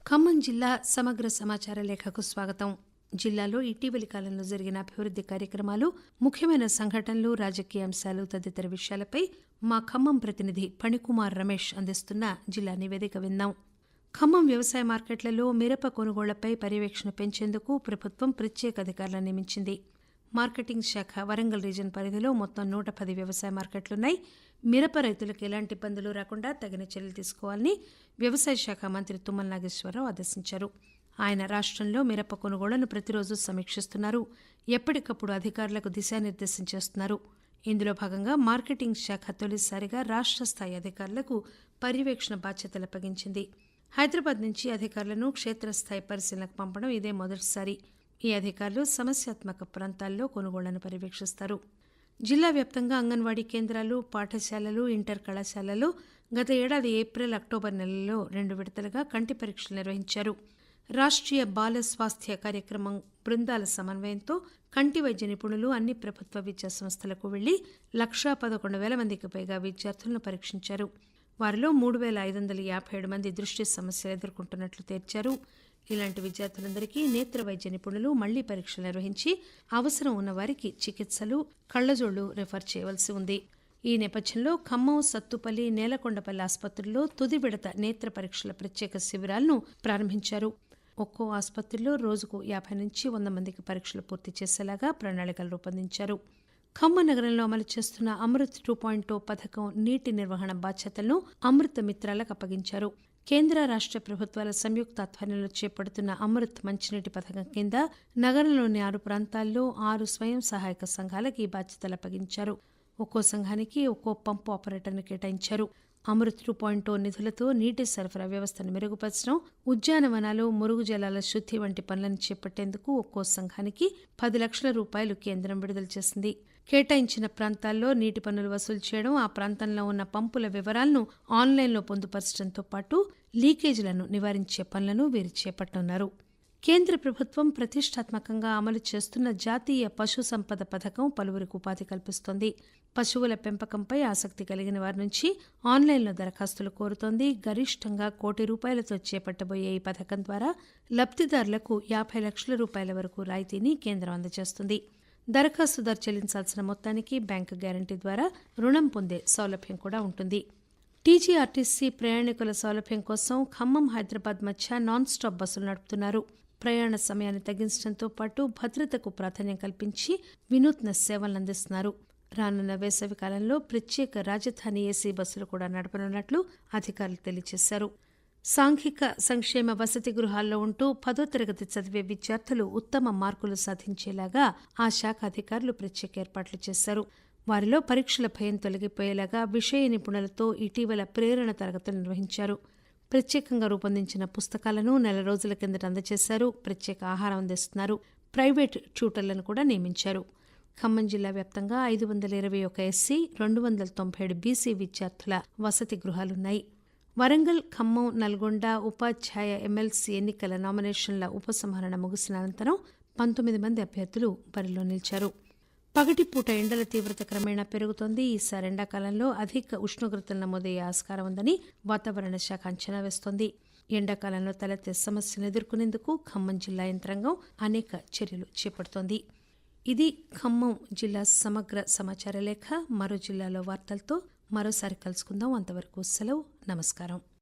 ఖమ్మం జిల్లా సమగ్ర సమాచార లేఖకు స్వాగతం. జిల్లాలో ఇటీవలి కాలంలో జరిగిన అభివృద్ది కార్యక్రమాలు, ముఖ్యమైన సంఘటనలు, రాజకీయ అంశాలు తదితర విషయాలపై మా ఖమ్మం ప్రతినిధి ఫణికుమార్ రమేష్ అందిస్తున్న జిల్లా నివేదిక విందాం. ఖమ్మం వ్యవసాయ మార్కెట్లలో మిరప కొనుగోళ్లపై పర్యవేక్షణ పెంచేందుకు ప్రభుత్వం ప్రత్యేక అధికారులను నియమించింది. మార్కెటింగ్ శాఖ వరంగల్ రీజన్ పరిధిలో మొత్తం 110 వ్యవసాయ మార్కెట్లున్నాయి. మిరప రైతులకు ఎలాంటి ఇబ్బందులు రాకుండా తగిన చర్యలు తీసుకోవాలని వ్యవసాయ శాఖ మంత్రి తుమ్మల నాగేశ్వరరావు ఆదేశించారు. ఆయన రాష్టంలో మిరప కొనుగోళ్లను ప్రతిరోజు సమీక్షిస్తున్నారు. ఎప్పటికప్పుడు అధికారులకు దిశానిర్దేశం చేస్తున్నారు. ఇందులో భాగంగా మార్కెటింగ్ శాఖ తొలిసారిగా రాష్ట్ర స్థాయి అధికారులకు పర్యవేక్షణ బాధ్యతలు అప్పగించింది. హైదరాబాద్ నుంచి అధికారులను క్షేత్రస్థాయి పరిశీలనకు పంపడం ఇదే మొదటిసారి. ఈ అధికారులు సమస్యాత్మక ప్రాంతాల్లో కొనుగోళ్లను పర్యవేక్షిస్తారు. జిల్లా వ్యాప్తంగా అంగన్వాడీ కేంద్రాలు, పాఠశాలలు, ఇంటర్ కళాశాలల్లో గత ఏడాది ఏప్రిల్, అక్టోబర్ నెలల్లో 2 విడతలుగా కంటి పరీక్షలు నిర్వహించారు. రాష్ట్రీయ బాల స్వాస్థ్య కార్యక్రమం బృందాల సమన్వయంతో కంటి వైద్య నిపుణులు అన్ని ప్రభుత్వ విద్యా సంస్థలకు వెళ్లి 1,11,000 మందికి పైగా విద్యార్థులను పరీక్షించారు. వారిలో 3,557 మంది దృష్టి సమస్యలు ఎదుర్కొంటున్నట్లు తేల్చారు. ఇలాంటి విద్యార్థులందరికీ నేత్ర వైద్య నిపుణులు మళ్లీ పరీక్షలు నిర్వహించి అవసరం ఉన్న వారికి చికిత్సలు, కళ్లజోళ్లు రిఫర్ చేయవలసి ఉంది. ఈ నేపథ్యంలో ఖమ్మం, సత్తుపల్లి, నేలకొండపల్లి ఆసుపత్రుల్లో తుది విడత నేత్ర పరీక్షల ప్రత్యేక శిబిరాలను ప్రారంభించారు. ఒక్కో ఆసుపత్రిలో రోజుకు 50 నుంచి 100 మందికి పరీక్షలు పూర్తి చేసేలాగా ప్రణాళికలు రూపొందించారు. ఖమ్మం నగరంలో అమలు చేస్తున్న అమృత్ 2.0 పథకం నీటి నిర్వహణ బాధ్యతలను అమృత మిత్రాలకు అప్పగించారు. కేంద్ర రాష్ట్ర ప్రభుత్వాల సంయుక్త ఆధ్వర్యంలో చేపడుతున్న అమృత్ మంచినీటి పథకం కింద నగరంలోని 6 ప్రాంతాల్లో 6 స్వయం సహాయక సంఘాలకు ఈ బాధ్యతలు అప్పగించారు. ఒక్కో సంఘానికి ఒక్కో పంపు ఆపరేటర్ను కేటాయించారు. అమృత్ 2.0 నిధులతో నీటి సరఫరా వ్యవస్థను మెరుగుపరచడం, ఉద్యానవనాలు, మురుగు జలాల శుద్ధి వంటి పనులను చేపట్టేందుకు ఒక్కో సంఘానికి 10 లక్షల రూపాయలు కేంద్రం విడుదల చేసింది. కేటాయించిన ప్రాంతాల్లో నీటి పన్నులు వసూలు చేయడం, ఆ ప్రాంతంలో ఉన్న పంపుల వివరాలను ఆన్లైన్లో పొందుపరచడంతో పాటు లీకేజీలను నివారించే పనులను వీరు చేపట్టనున్నారు. కేంద్ర ప్రభుత్వం ప్రతిష్టాత్మకంగా అమలు చేస్తున్న జాతీయ పశు సంపద పథకం పలువురికి ఉపాధి కల్పిస్తోంది. పశువుల పెంపకంపై ఆసక్తి కలిగిన వారి నుంచి ఆన్లైన్లో దరఖాస్తులు కోరుతోంది. గరిష్టంగా ₹1,00,00,000 చేపట్టబోయే ఈ పథకం ద్వారా లబ్దిదారులకు 50 లక్షల రూపాయల వరకు రాయితీని కేంద్రం అందజేస్తుంది. దరఖాస్తుదారు చెల్లించాల్సిన మొత్తానికి బ్యాంకు గ్యారంటీ ద్వారా రుణం పొందే సౌలభ్యం కూడా ఉంటుంది. టీజీఆర్టీసీ ప్రయాణికుల సౌలభ్యం కోసం ఖమ్మం, హైదరాబాద్ మధ్య నాన్ స్టాప్ బస్సులు నడుపుతున్నారు. ప్రయాణ సమయాన్ని తగ్గించడంతో పాటు భద్రతకు ప్రాధాన్యం కల్పించి వినూత్న సేవలను అందిస్తున్నారు. రానున్న వేసవి కాలంలో ప్రత్యేక రాజధాని ఏసీ బస్సులు కూడా నడపనున్నట్లు అధికారులు తెలియజేశారు. సాంఘిక సంక్షేమ వసతి గృహాల్లో ఉంటూ 10వ తరగతి చదివే విద్యార్థులు ఉత్తమ మార్కులు సాధించేలాగా ఆ శాఖ అధికారులు ప్రత్యేక ఏర్పాట్లు చేశారు. వారిలో పరీక్షల భయం తొలగిపోయేలాగా విషయ నిపుణులతో ఇటీవల ప్రేరణ తరగతులు నిర్వహించారు. ప్రత్యేకంగా రూపొందించిన పుస్తకాలను నెల రోజుల కిందట అందజేశారు. ప్రత్యేక ఆహారం అందిస్తున్నారు. ప్రైవేట్ ట్యూటర్లను కూడా నియమించారు. ఖమ్మం జిల్లా వ్యాప్తంగా 521 ఎస్సీ, 297 బీసీ విద్యార్థుల వసతి గృహాలున్నాయి. వరంగల్, ఖమ్మం, నల్గొండ ఉపాధ్యాయ ఎమ్మెల్సీ ఎన్నికల నామినేషన్ల ఉపసంహరణ ముగిసిన అనంతరం 19 మంది అభ్యర్థులు బరిలో నిలిచారు. పగటిపూట ఎండల తీవ్రత క్రమేణా పెరుగుతోంది. ఈసారి ఎండాకాలంలో అధిక ఉష్ణోగ్రతలు నమోదయ్యే ఆస్కారం ఉందని వాతావరణ శాఖ అంచనా వేస్తోంది. ఎండాకాలంలో తలెత్తే సమస్యను ఎదుర్కొనేందుకు ఖమ్మం జిల్లా యంత్రాంగం అనేక చర్యలు చేపడుతోంది. ఇది ఖమ్మం జిల్లా సమగ్ర సమాచార లేఖ. మరో జిల్లాలో వార్తలతో మరోసారి కలుసుకుందాం. అంతవరకు సెలవు. నమస్కారం.